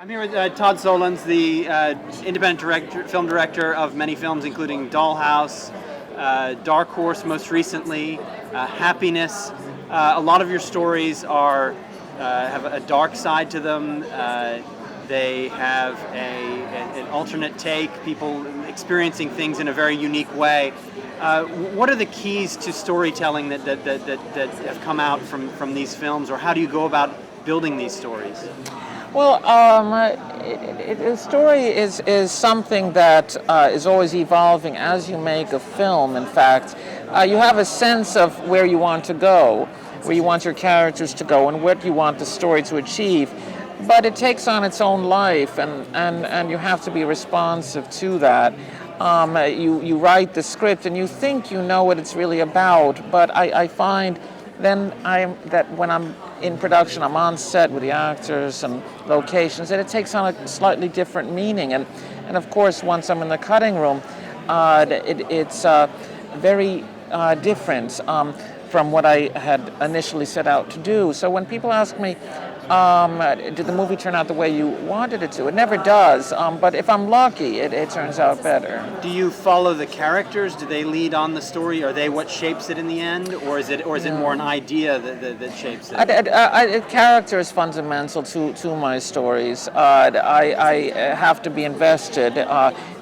I'm here with Todd Solondz, the independent film director of many films, including Dollhouse, Dark Horse most recently, Happiness. A lot of your stories have a dark side to them. They have an alternate take, people experiencing things in a very unique way. What are the keys to storytelling that have come out from these films, or how do you go about building these stories? Well, a story is something that is always evolving as you make a film. In fact, you have a sense of where you want to go, where you want your characters to go, and what you want the story to achieve. But it takes on its own life, and you have to be responsive to that. You write the script, and you think you know what it's really about, but I find then that when I'm in production, I'm on set with the actors and locations, and it takes on a slightly different meaning. And of course, once I'm in the cutting room, it's very different from what I had initially set out to do. So when people ask me, did the movie turn out the way you wanted it to? It never does, but if I'm lucky, it turns out better. Do you follow the characters? Do they lead on the story? Are they what shapes it in the end, or is it more an idea that shapes it? Character is fundamental to my stories. I have to be invested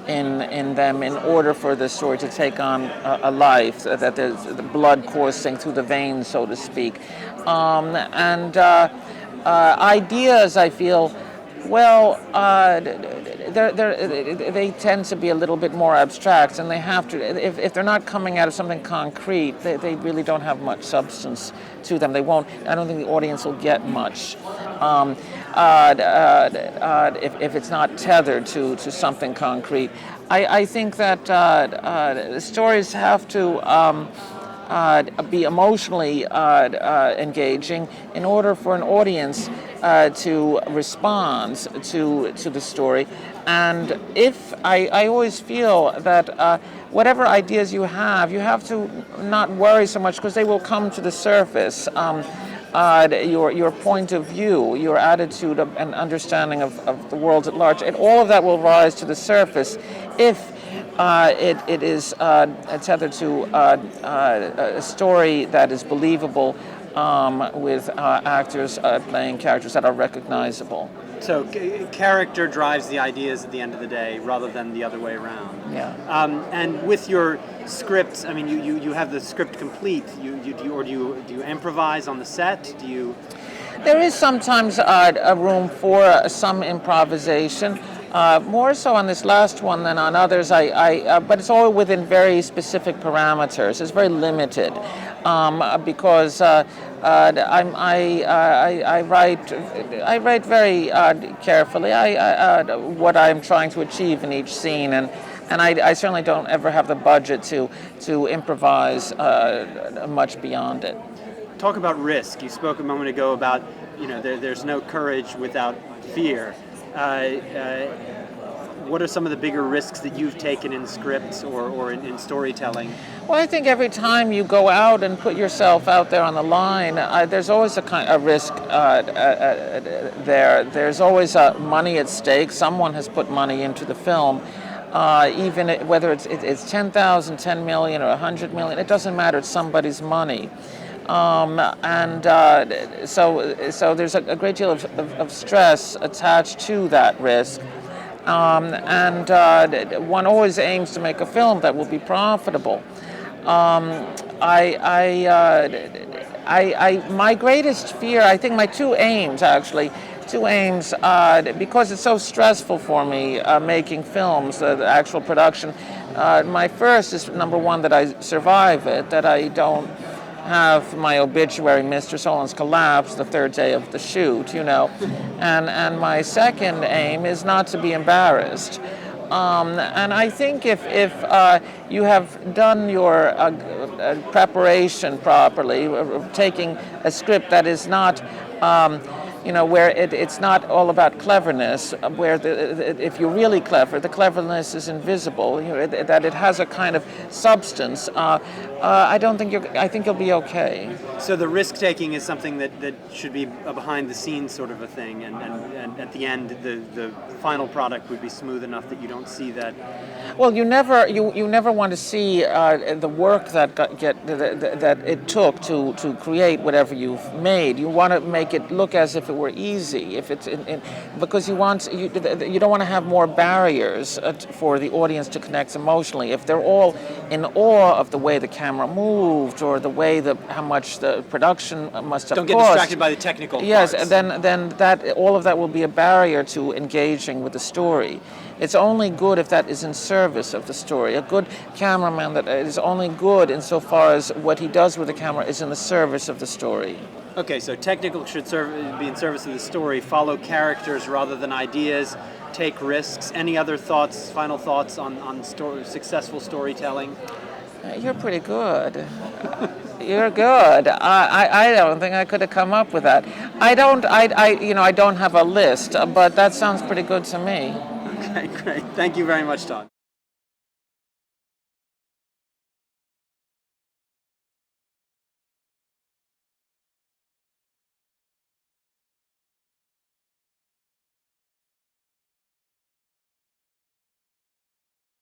in them in order for the story to take on a life, that there's the blood coursing through the veins, so to speak. Ideas, I feel, well, they tend to be a little bit more abstract, and they have to, if they're not coming out of something concrete, they really don't have much substance to them. I don't think the audience will get much if it's not tethered to something concrete. I think that stories have to be emotionally engaging in order for an audience to respond to the story. And if I always feel that whatever ideas you have to not worry so much, because they will come to the surface. Your point of view, your attitude and understanding of the world at large, and all of that will rise to the surface if it is tethered to a story that is believable, with actors playing characters that are recognizable. So character drives the ideas at the end of the day, rather than the other way around. Yeah. And with your scripts, I mean, you have the script complete. Do you improvise on the set? There is sometimes a room for some improvisation. More so on this last one than on others. But it's all within very specific parameters. It's very limited because I write very carefully. What I'm trying to achieve in each scene, and I certainly don't ever have the budget to improvise much beyond it. Talk about risk. You spoke a moment ago about there's no courage without fear. What are some of the bigger risks that you've taken in scripts or in storytelling? Well, I think every time you go out and put yourself out there on the line, there's always a risk there. There's always money at stake. Someone has put money into the film. Even whether it's 10,000, 10 million, or 100 million, it doesn't matter. It's somebody's money. So there's a great deal of stress attached to that risk. One always aims to make a film that will be profitable. My greatest fear, I think my two aims, because it's so stressful for me making films, the actual production. My first is, number one, that I survive it, that I don't have my obituary, Mr. Solondz collapsed the third day of the shoot, and my second aim is not to be embarrassed. And I think if you have done your preparation properly, taking a script that is not where it's not all about cleverness, where if you're really clever, the cleverness is invisible, that it has a kind of substance. I think you'll be okay. So the risk taking is something that should be a behind the scenes sort of a thing, and at the end the final product would be smooth enough that you don't see that. Well, you never want to see the work that it took to create whatever you've made. You want to make it look as if it were easy, if it's because you don't want to have more barriers for the audience to connect emotionally. If they're all in awe of the way the camera moved or the way how much the production must have Don't cost. get distracted by the technical Yes, parts. and then that all of that will be a barrier to engaging with the story. It's only good if that is in service of the story. A good cameraman that is only good insofar as what he does with the camera is in the service of the story. Okay, so technical should be in service of the story, follow characters rather than ideas, take risks. Any other thoughts, final thoughts on successful storytelling? You're pretty good. You're good. I don't think I could have come up with that. I don't have a list, but that sounds pretty good to me. Okay, great. Thank you very much, Todd.